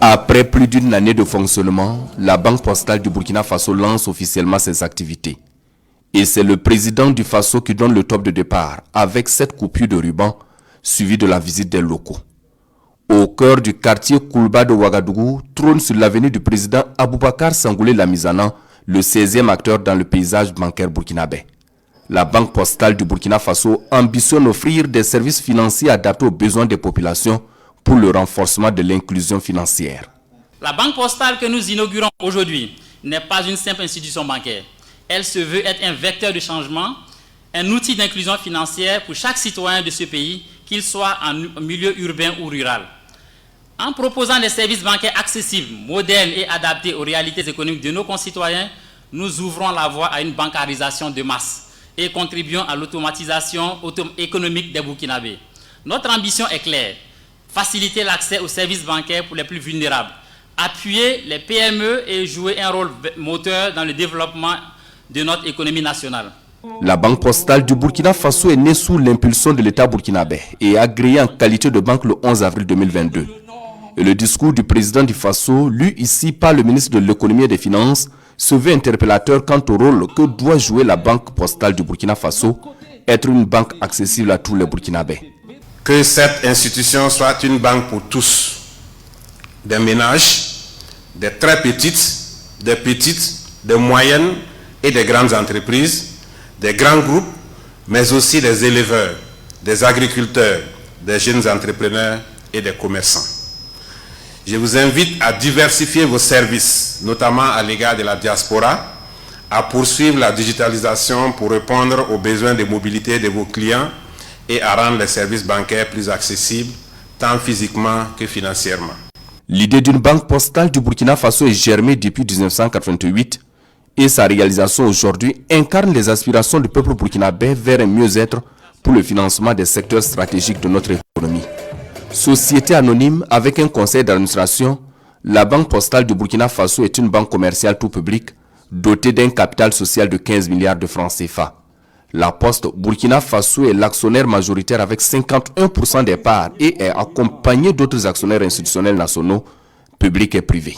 Après plus d'une année de fonctionnement, la Banque postale du Burkina Faso lance officiellement ses activités. Et c'est le président du Faso qui donne le top de départ avec cette coupure de ruban suivie de la visite des locaux. Au cœur du quartier Koulba de Ouagadougou, trône sur l'avenue du président Aboubakar Sangoulé Lamizana, le 16e acteur dans le paysage bancaire burkinabé. La Banque postale du Burkina Faso ambitionne offrir des services financiers adaptés aux besoins des populations pour le renforcement de l'inclusion financière. La Banque postale que nous inaugurons aujourd'hui n'est pas une simple institution bancaire. Elle se veut être un vecteur de changement, un outil d'inclusion financière pour chaque citoyen de ce pays, qu'il soit en milieu urbain ou rural. En proposant des services bancaires accessibles, modernes et adaptés aux réalités économiques de nos concitoyens, nous ouvrons la voie à une bancarisation de masse et contribuons à l'automatisation économique des Burkinabés. Notre ambition est claire: faciliter l'accès aux services bancaires pour les plus vulnérables, appuyer les PME et jouer un rôle moteur dans le développement de notre économie nationale. La Banque postale du Burkina Faso est née sous l'impulsion de l'État burkinabé et agréée en qualité de banque le 11 avril 2022. Et le discours du président du Faso, lu ici par le ministre de l'Économie et des Finances, se veut interpellateur quant au rôle que doit jouer la Banque postale du Burkina Faso, être une banque accessible à tous les Burkinabés. Que cette institution soit une banque pour tous, des ménages, des très petites, des moyennes et des grandes entreprises, des grands groupes, mais aussi des éleveurs, des agriculteurs, des jeunes entrepreneurs et des commerçants. Je vous invite à diversifier vos services, notamment à l'égard de la diaspora, à poursuivre la digitalisation pour répondre aux besoins de mobilité de vos clients et à rendre les services bancaires plus accessibles, tant physiquement que financièrement. L'idée d'une banque postale du Burkina Faso est germée depuis 1988 et sa réalisation aujourd'hui incarne les aspirations du peuple burkinabé vers un mieux-être pour le financement des secteurs stratégiques de notre économie. Société anonyme avec un conseil d'administration, la Banque postale du Burkina Faso est une banque commerciale tout public dotée d'un capital social de 15 milliards de francs CFA. La Poste Burkina Faso est l'actionnaire majoritaire avec 51% des parts et est accompagnée d'autres actionnaires institutionnels nationaux, publics et privés.